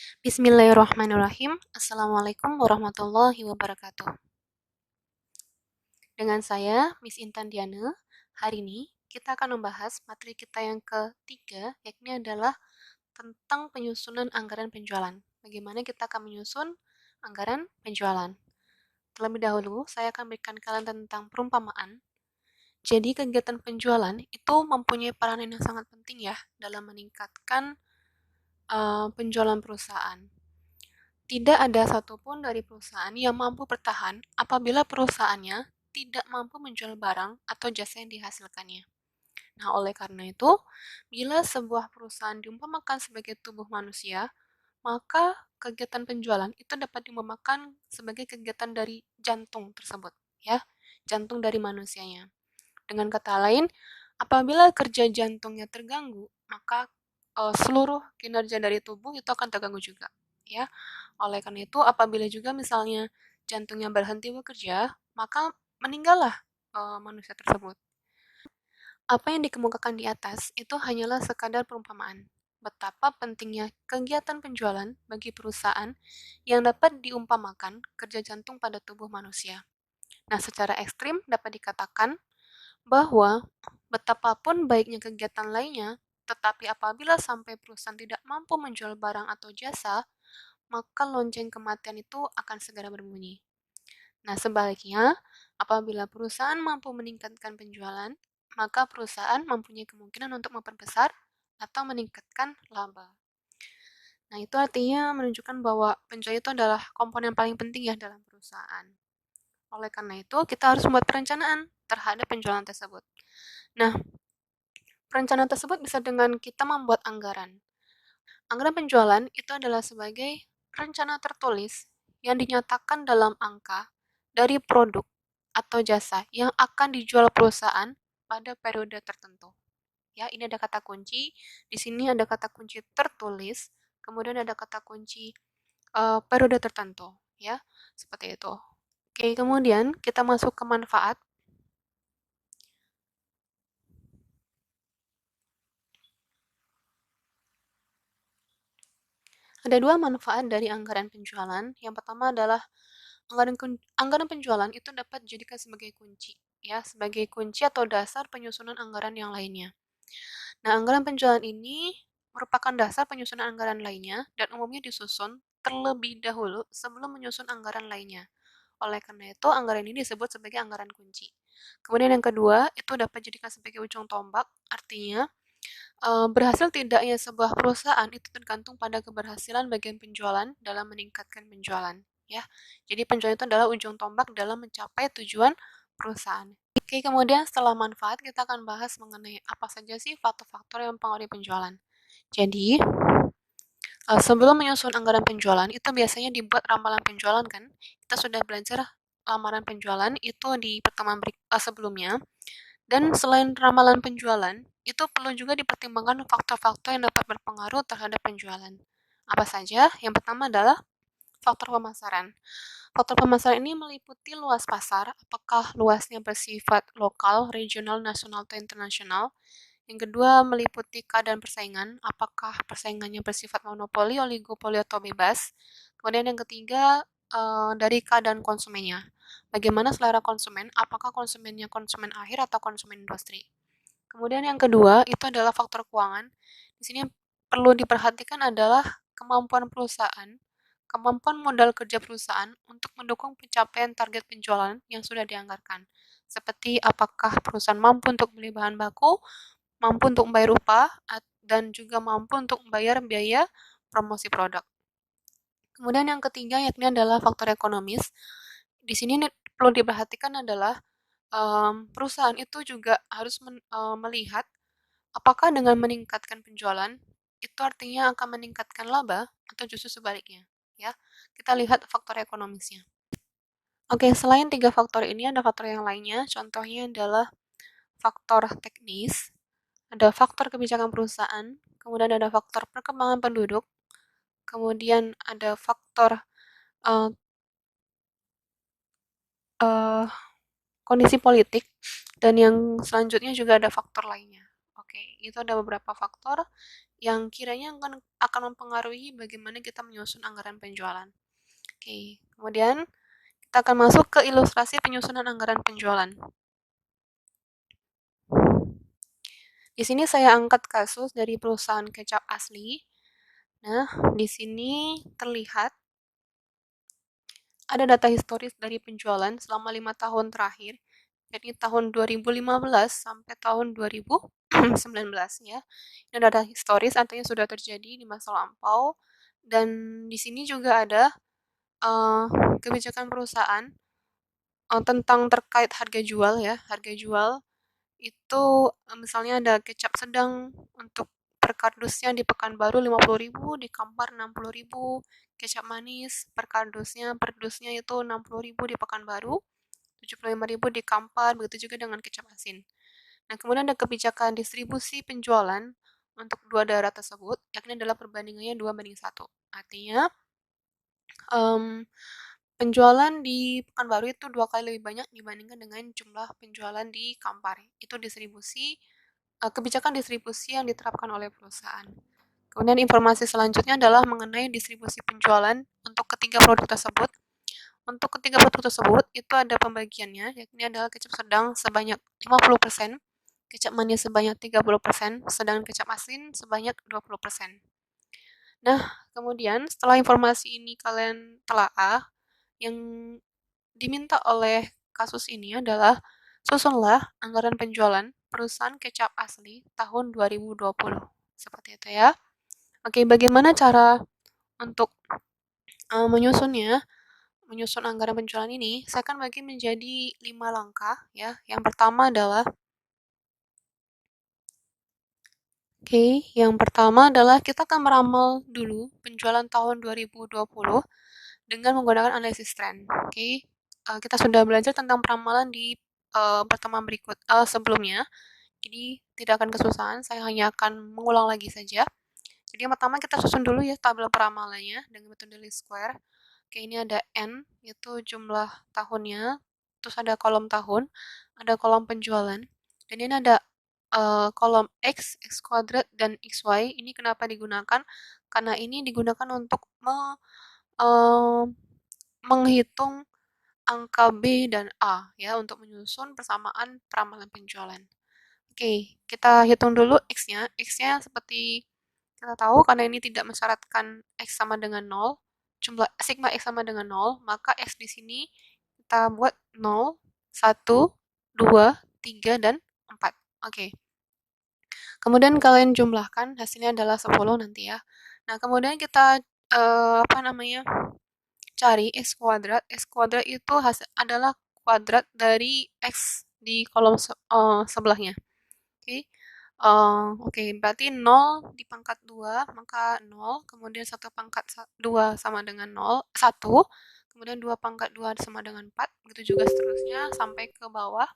Bismillahirrahmanirrahim. Assalamualaikum warahmatullahi wabarakatuh. Dengan saya, Miss Intan Diana. Hari ini kita akan membahas materi kita yang ketiga, yakni adalah tentang penyusunan anggaran penjualan. Bagaimana kita akan menyusun anggaran penjualan. Terlebih dahulu, saya akan berikan kalian tentang perumpamaan. Jadi, kegiatan penjualan itu mempunyai peranan yang sangat penting ya dalam meningkatkan penjualan perusahaan. Tidak ada satupun dari perusahaan yang mampu bertahan apabila perusahaannya tidak mampu menjual barang atau jasa yang dihasilkannya. Nah, oleh karena itu, bila sebuah perusahaan diumpamakan sebagai tubuh manusia, maka kegiatan penjualan itu dapat diumpamakan sebagai kegiatan dari jantung tersebut, ya, jantung dari manusianya. Dengan kata lain, apabila kerja jantungnya terganggu, maka seluruh kinerja dari tubuh itu akan terganggu juga, ya. Oleh karena itu, apabila juga misalnya jantungnya berhenti bekerja, maka meninggallah manusia tersebut. Apa yang dikemukakan di atas itu hanyalah sekadar perumpamaan. Betapa pentingnya kegiatan penjualan bagi perusahaan yang dapat diumpamakan kerja jantung pada tubuh manusia. Nah, secara ekstrim dapat dikatakan bahwa betapapun baiknya kegiatan lainnya, tetapi apabila sampai perusahaan tidak mampu menjual barang atau jasa, maka lonceng kematian itu akan segera berbunyi. Nah, sebaliknya, apabila perusahaan mampu meningkatkan penjualan, maka perusahaan mempunyai kemungkinan untuk memperbesar atau meningkatkan laba. Nah, itu artinya menunjukkan bahwa penjualan itu adalah komponen paling penting ya dalam perusahaan. Oleh karena itu, kita harus membuat perencanaan terhadap penjualan tersebut. Nah, perencanaan tersebut bisa dengan kita membuat anggaran. Anggaran penjualan itu adalah sebagai rencana tertulis yang dinyatakan dalam angka dari produk atau jasa yang akan dijual perusahaan pada periode tertentu. Ya, ini ada kata kunci. Di sini ada kata kunci tertulis, kemudian ada kata kunci periode tertentu, ya. Seperti itu. Oke, kemudian kita masuk ke manfaat. Ada dua manfaat dari anggaran penjualan. Yang pertama adalah anggaran penjualan itu dapat dijadikan sebagai kunci, ya, sebagai kunci atau dasar penyusunan anggaran yang lainnya. Nah, anggaran penjualan ini merupakan dasar penyusunan anggaran lainnya dan umumnya disusun terlebih dahulu sebelum menyusun anggaran lainnya. Oleh karena itu, anggaran ini disebut sebagai anggaran kunci. Kemudian yang kedua, itu dapat dijadikan sebagai ujung tombak, artinya berhasil tidaknya sebuah perusahaan itu tergantung pada keberhasilan bagian penjualan dalam meningkatkan penjualan, ya. Jadi penjualan itu adalah ujung tombak dalam mencapai tujuan perusahaan. Oke, kemudian setelah manfaat kita akan bahas mengenai apa saja sih faktor-faktor yang mempengaruhi penjualan. Jadi, sebelum menyusun anggaran penjualan itu biasanya dibuat ramalan penjualan kan. Kita sudah belajar lamaran penjualan itu di pertemuan sebelumnya. Dan selain ramalan penjualan, itu perlu juga dipertimbangkan faktor-faktor yang dapat berpengaruh terhadap penjualan. Apa saja? Yang pertama adalah faktor pemasaran. Faktor pemasaran ini meliputi luas pasar, apakah luasnya bersifat lokal, regional, nasional, atau internasional. Yang kedua meliputi keadaan persaingan, apakah persaingannya bersifat monopoli, oligopoli, atau bebas. Kemudian yang ketiga dari keadaan konsumennya. Bagaimana selera konsumen, apakah konsumennya konsumen akhir atau konsumen industri. Kemudian yang kedua itu adalah faktor keuangan. Di sini yang perlu diperhatikan adalah kemampuan perusahaan, kemampuan modal kerja perusahaan untuk mendukung pencapaian target penjualan yang sudah dianggarkan. Seperti apakah perusahaan mampu untuk beli bahan baku, mampu untuk membayar upah, dan juga mampu untuk membayar biaya promosi produk. Kemudian yang ketiga yakni adalah faktor ekonomis. Di sini perlu diperhatikan adalah perusahaan itu juga harus melihat apakah dengan meningkatkan penjualan itu artinya akan meningkatkan laba atau justru sebaliknya, ya. Kita lihat faktor ekonomisnya. Oke, selain tiga faktor ini ada faktor yang lainnya. Contohnya adalah faktor teknis, ada faktor kebijakan perusahaan, kemudian ada faktor perkembangan penduduk, kemudian ada faktor uh, uh, kondisi politik, dan yang selanjutnya juga ada faktor lainnya. Oke, itu ada beberapa faktor yang kiranya akan mempengaruhi bagaimana kita menyusun anggaran penjualan. Oke, kemudian kita akan masuk ke ilustrasi penyusunan anggaran penjualan. Di sini saya angkat kasus dari perusahaan kecap asli. Nah, di sini terlihat ada data historis dari penjualan selama 5 tahun terakhir, jadi tahun 2015 sampai tahun 2019 ya. Ini data historis artinya sudah terjadi di masa lampau, dan di sini juga ada kebijakan perusahaan tentang terkait harga jual ya, harga jual itu misalnya ada kecap sedang untuk per kardusnya di Pekanbaru 50.000, di Kampar 60.000, kecap manis per kardusnya per dusnya itu 60.000 di Pekanbaru, 75.000 di Kampar, begitu juga dengan kecap asin. Nah, kemudian ada kebijakan distribusi penjualan untuk dua daerah tersebut, yakni adalah perbandingannya 2:1. Artinya, penjualan di Pekanbaru itu 2 kali lebih banyak dibandingkan dengan jumlah penjualan di Kampar. Itu kebijakan distribusi yang diterapkan oleh perusahaan. Kemudian informasi selanjutnya adalah mengenai distribusi penjualan untuk ketiga produk tersebut. Untuk ketiga produk tersebut itu ada pembagiannya, yakni adalah kecap sedang sebanyak 50%, kecap manis sebanyak 30%, sedangkan kecap asin sebanyak 20%. Nah, kemudian setelah informasi ini kalian telaah, yang diminta oleh kasus ini adalah susunlah anggaran penjualan perusahaan kecap asli tahun 2020. Seperti itu ya. Oke, bagaimana cara untuk menyusunnya? Menyusun anggaran penjualan ini, saya akan bagi menjadi 5 langkah ya. Yang pertama adalah yang pertama adalah kita akan meramal dulu penjualan tahun 2020 dengan menggunakan analisis tren. Kita sudah belajar tentang peramalan di pertemuan sebelumnya. Jadi tidak akan kesusahan, saya hanya akan mengulang lagi saja. Jadi yang pertama kita susun dulu ya tabel peramalannya dengan metode least square. Ini ada N, yaitu jumlah tahunnya, terus ada kolom tahun, ada kolom penjualan, dan ini ada kolom X kuadrat, dan XY. Ini kenapa digunakan? Karena ini digunakan untuk menghitung angka B dan A ya untuk menyusun persamaan peramalan penjualan. Oke, kita hitung dulu X-nya. X-nya seperti kita tahu karena ini tidak mensyaratkan X sama dengan 0, jumlah sigma X sama dengan 0, maka X di sini kita buat 0, 1, 2, 3, dan 4. Oke. Kemudian kalian jumlahkan, hasilnya adalah 10 nanti ya. Nah, kemudian kita cari X kuadrat. X kuadrat itu adalah kuadrat dari X di kolom sebelahnya. Oke, berarti 0 di pangkat 2, maka 0, kemudian 1 pangkat 2 sama dengan 1, kemudian 2 pangkat 2 sama dengan 4, begitu juga seterusnya sampai ke bawah.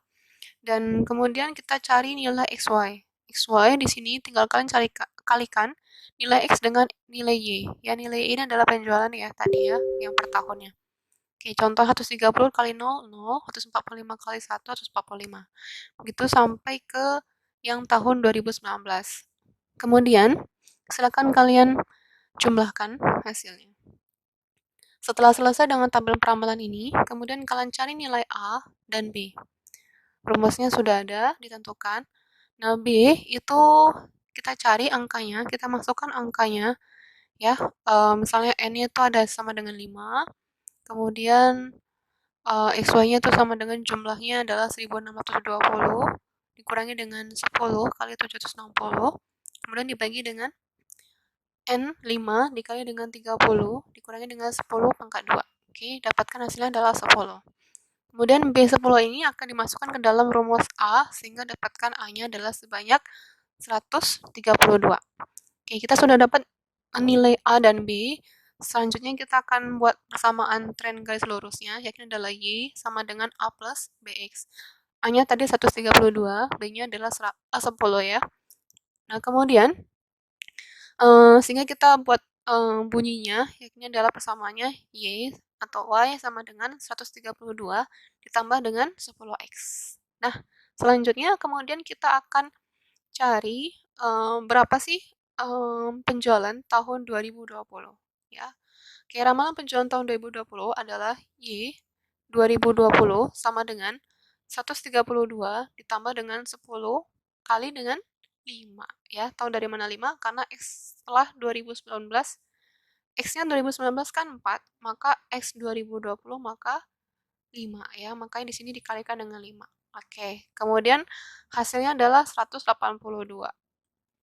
Dan kemudian kita cari nilai XY. XY di sini tinggal kalian kalikan nilai X dengan nilai Y. Ya, nilai Y ini adalah penjualan ya tadi ya, yang per tahunnya. Oke, contoh 130 kali 0, 0, 145 kali 1, 145. Begitu sampai ke yang tahun 2019. Kemudian, silakan kalian jumlahkan hasilnya. Setelah selesai dengan tabel peramalan ini, kemudian kalian cari nilai A dan B. Rumusnya sudah ada, ditentukan. Nah, B itu kita cari angkanya, kita masukkan angkanya, ya. Misalnya N-nya itu ada sama dengan 5, kemudian XY-nya itu sama dengan jumlahnya adalah 1620, dikurangi dengan 10 kali 760, kemudian dibagi dengan N 5 dikali dengan 30, dikurangi dengan 10 pangkat 2. Oke, dapatkan hasilnya adalah 10. Kemudian B10 ini akan dimasukkan ke dalam rumus A, sehingga dapatkan A-nya adalah sebanyak 132. Oke, kita sudah dapat nilai A dan B. Selanjutnya kita akan buat persamaan tren garis lurusnya, yakni adalah Y sama dengan A plus BX. A-nya tadi 132, B-nya adalah 10 ya. Nah, kemudian sehingga kita buat bunyinya, yakni adalah persamaannya Y atau Y sama dengan 132 ditambah dengan 10X. Nah, selanjutnya kemudian kita akan cari berapa sih penjualan tahun 2020 ya. Oke, ramalan penjualan tahun 2020 adalah Y 2020 sama dengan 132 ditambah dengan 10 kali dengan 5 ya. Tahu dari mana 5? Karena X setelah 2019, X-nya 2019 kan 4, maka X 2020 maka 5 ya. Makanya di sini dikalikan dengan 5. Oke, kemudian hasilnya adalah 182.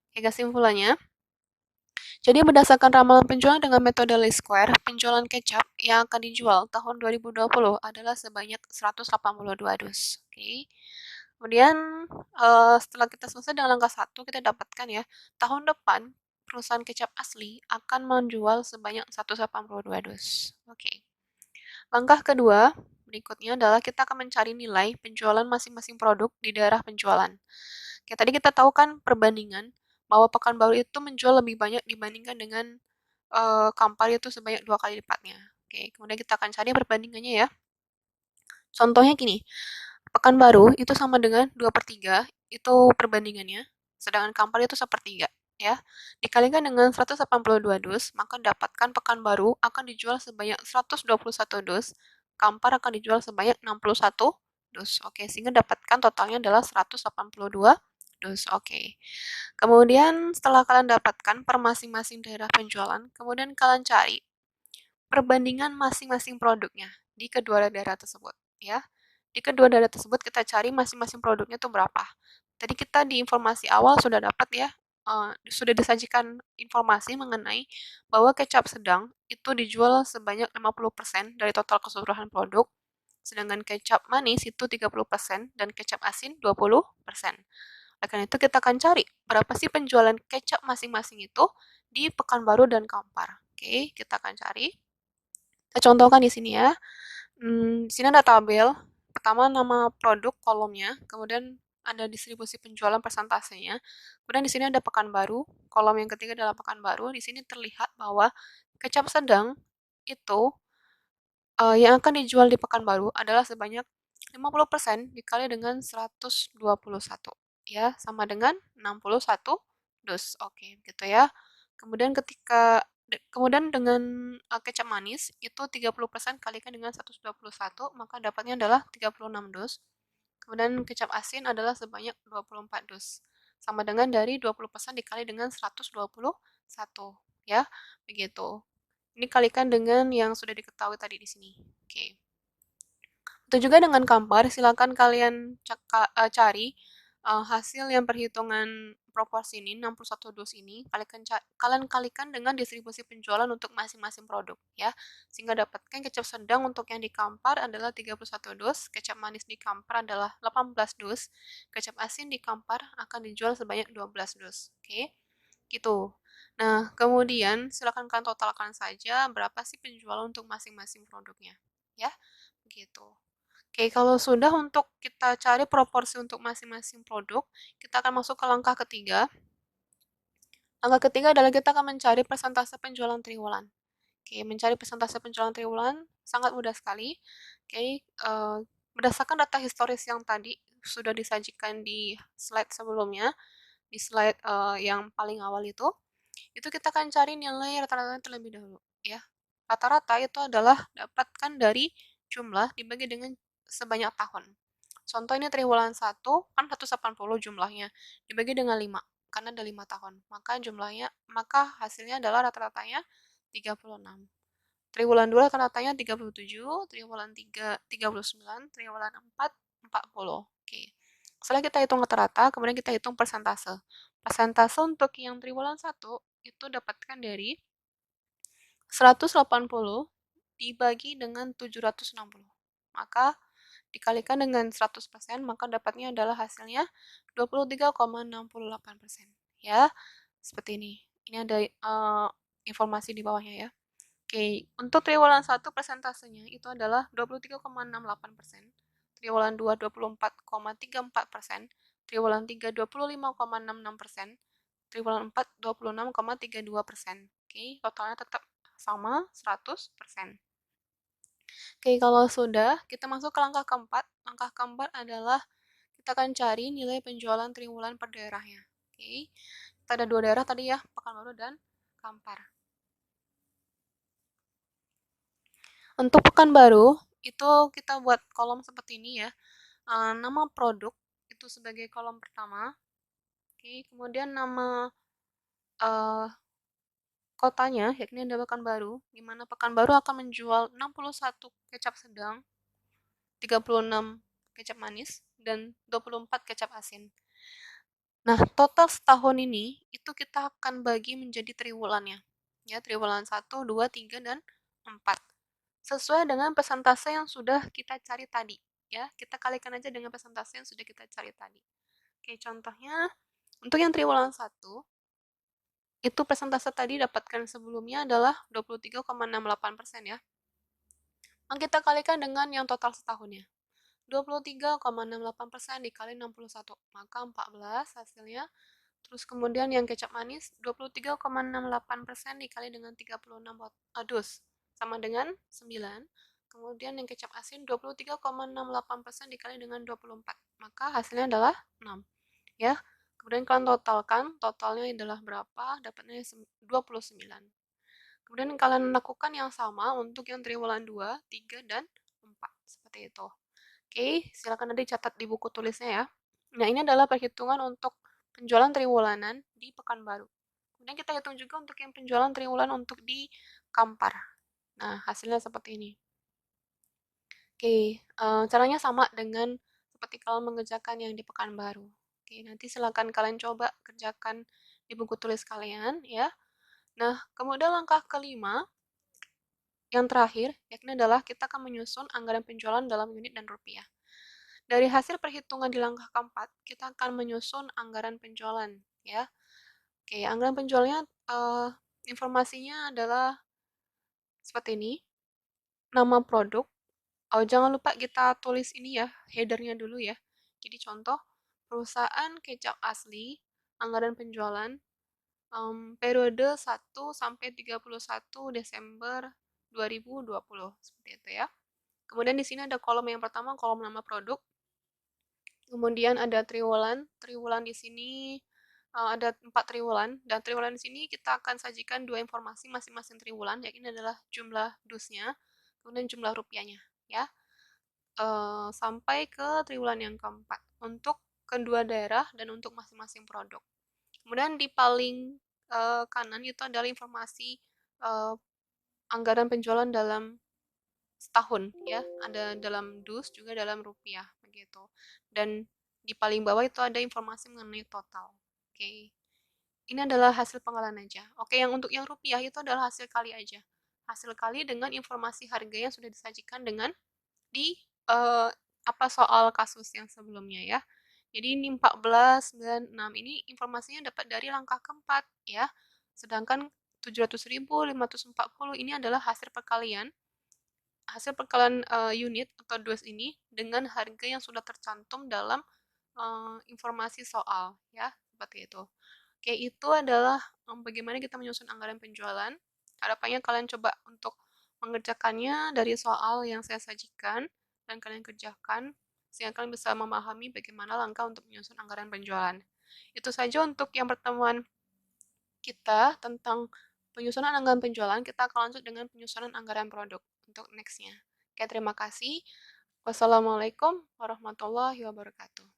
Oke, kesimpulannya, jadi berdasarkan ramalan penjualan dengan metode least square, penjualan kecap yang akan dijual tahun 2020 adalah sebanyak 182 dus. Oke. Kemudian setelah kita selesai dengan langkah 1, kita dapatkan ya, tahun depan perusahaan kecap asli akan menjual sebanyak 182 dus. Oke. Langkah kedua berikutnya adalah kita akan mencari nilai penjualan masing-masing produk di daerah penjualan. Oke, tadi kita tahu kan perbandingan bahwa Pekanbaru itu menjual lebih banyak dibandingkan dengan Kampar itu sebanyak 2 kali lipatnya. Oke, kemudian kita akan cari perbandingannya ya. Contohnya gini, Pekanbaru itu sama dengan 2/3, itu perbandingannya, sedangkan Kampar itu sepertiga, ya. Dikalikan dengan 182 dus, maka dapatkan Pekanbaru akan dijual sebanyak 121 dus, Kampar akan dijual sebanyak 61 dus. Oke, sehingga dapatkan totalnya adalah 182 dus. Oke. Kemudian setelah kalian dapatkan per masing-masing daerah penjualan, kemudian kalian cari perbandingan masing-masing produknya di kedua daerah tersebut, ya. Di kedua daerah tersebut kita cari masing-masing produknya itu berapa. Tadi kita di informasi awal sudah dapat ya, sudah disajikan informasi mengenai bahwa kecap sedang itu dijual sebanyak 50% dari total keseluruhan produk, sedangkan kecap manis itu 30% dan kecap asin 20%. Oleh karena itu kita akan cari berapa sih penjualan kecap masing-masing itu di Pekanbaru dan Kampar. Oke, kita akan cari. Kita contohkan di sini ya. Di sini ada tabel. Pertama nama produk kolomnya, kemudian ada distribusi penjualan persentasenya. Kemudian di sini ada Pekanbaru. Kolom yang ketiga adalah Pekanbaru. Di sini terlihat bahwa kecap sedang itu yang akan dijual di Pekanbaru adalah sebanyak 50% dikali dengan 121 ya, sama dengan 61 dus. Oke, gitu ya. Kemudian kemudian dengan kecap manis itu 30% kalikan dengan 121, maka dapatnya adalah 36 dus. Kemudian kecap asin adalah sebanyak 24 dus. Sama dengan dari 20% dikali dengan 121 ya, begitu. Ini kalikan dengan yang sudah diketahui tadi di sini. Oke. Itu juga dengan Kampar, silakan kalian cari hasil yang perhitungan proporsi ini, 61 dus ini, kalian kalikan dengan distribusi penjualan untuk masing-masing produk, ya. Sehingga dapatkan kecap sedang untuk yang di Kampar adalah 31 dus, kecap manis di Kampar adalah 18 dus, kecap asin di Kampar akan dijual sebanyak 12 dus. Oke, gitu. Nah, kemudian silakan kalian totalkan saja berapa sih penjualan untuk masing-masing produknya, ya. Begitu. Oke, kalau sudah untuk kita cari proporsi untuk masing-masing produk, kita akan masuk ke langkah ketiga. Langkah ketiga adalah kita akan mencari persentase penjualan triwulan. Oke, mencari persentase penjualan triwulan sangat mudah sekali. Oke, berdasarkan data historis yang tadi sudah disajikan di slide sebelumnya, di slide yang paling awal itu kita akan cari nilai rata-rata terlebih dahulu, ya. Rata-rata itu adalah dapatkan dari jumlah dibagi dengan sebanyak tahun. Contoh ini triwulan 1, kan 180 jumlahnya, dibagi dengan 5, karena ada 5 tahun. Maka hasilnya adalah rata-ratanya 36. Triwulan 2 rata-ratanya 37, triwulan 3 39, triwulan 4 40. Oke. Setelah kita hitung rata-rata, kemudian kita hitung persentase. Persentase untuk yang triwulan 1 itu dapatkan dari 180 dibagi dengan 760. Maka dikalikan dengan 100%, maka dapatnya adalah hasilnya 23,68%. Ya, seperti ini. Ini ada informasi di bawahnya ya. Oke, untuk triwulan 1 persentasenya itu adalah 23,68%, triwulan 2 24,34%, triwulan 3 25,66%, triwulan 4 26,32%. Oke, totalnya tetap sama 100%. Oke, kalau sudah, kita masuk ke langkah keempat. Langkah keempat adalah kita akan cari nilai penjualan triwulan per daerahnya. Oke. Kita ada 2 daerah tadi ya, Pekanbaru dan Kampar. Untuk Pekanbaru, itu kita buat kolom seperti ini ya. Nama produk itu sebagai kolom pertama. Oke, kemudian nama kotanya, yakni ada Pekanbaru, di mana Pekanbaru akan menjual 61 kecap sedang, 36 kecap manis, dan 24 kecap asin. Nah, total setahun ini, itu kita akan bagi menjadi triwulannya. Ya, triwulan 1, 2, 3, dan 4. Sesuai dengan persentase yang sudah kita cari tadi. Ya, kita kalikan aja dengan persentase yang sudah kita cari tadi. Oke, contohnya, untuk yang triwulan 1, itu persentase tadi dapatkan sebelumnya adalah 23,68% ya. Yang kita kalikan dengan yang total setahunnya. 23,68% dikali 61, maka 14 hasilnya. Terus kemudian yang kecap manis, 23,68% dikali dengan 36 dus, sama dengan 9. Kemudian yang kecap asin, 23,68% dikali dengan 24, maka hasilnya adalah 6. Ya, kemudian kalian totalkan, totalnya adalah berapa? Dapatnya 29. Kemudian kalian lakukan yang sama untuk yang triwulan 2, 3, dan 4. Seperti itu. Oke, silakan nanti catat di buku tulisnya ya. Nah, ini adalah perhitungan untuk penjualan triwulanan di Pekanbaru. Kemudian kita hitung juga untuk yang penjualan triwulan untuk di Kampar. Nah, hasilnya seperti ini. Oke, caranya sama dengan seperti kalau mengerjakan yang di Pekanbaru. Oke, nanti silakan kalian coba kerjakan di buku tulis kalian ya. Nah, kemudian langkah kelima, yang terakhir, yakni adalah kita akan menyusun anggaran penjualan dalam unit dan rupiah. Dari hasil perhitungan di langkah keempat, kita akan menyusun anggaran penjualan, ya. Oke, anggaran penjualnya, informasinya adalah seperti ini, nama produk, jangan lupa kita tulis ini ya, headernya dulu ya. Jadi contoh, perusahaan kecap asli, anggaran penjualan, periode 1 sampai 31 Desember 2020, seperti itu ya. Kemudian di sini ada kolom yang pertama, kolom nama produk. Kemudian ada triwulan. Triwulan di sini ada 4 triwulan. Dan triwulan di sini kita akan sajikan 2 informasi masing-masing triwulan, yaitu ini adalah jumlah dusnya, kemudian jumlah rupiahnya, ya. Sampai ke triwulan yang keempat untuk kedua daerah dan untuk masing-masing produk. Kemudian di paling kanan itu adalah informasi anggaran penjualan dalam setahun ya, ada dalam dus juga dalam rupiah begitu. Dan di paling bawah itu ada informasi mengenai total. Oke. Ini adalah hasil penggalan aja. Oke, yang untuk yang rupiah itu adalah hasil kali aja. Hasil kali dengan informasi harga yang sudah disajikan dengan di apa soal kasus yang sebelumnya ya. Jadi ini 14, 9, 6 ini informasinya dapat dari langkah keempat ya. Sedangkan 700.540 ini adalah hasil perkalian unit atau dus ini dengan harga yang sudah tercantum dalam informasi soal ya, seperti itu. Oke, itu adalah bagaimana kita menyusun anggaran penjualan. Harapannya kalian coba untuk mengerjakannya dari soal yang saya sajikan dan kalian kerjakan sehingga kalian bisa memahami bagaimana langkah untuk menyusun anggaran penjualan. Itu saja untuk yang pertemuan kita tentang penyusunan anggaran penjualan. Kita akan lanjut dengan penyusunan anggaran produk untuk next-nya. Oke, terima kasih. Wassalamualaikum warahmatullahi wabarakatuh.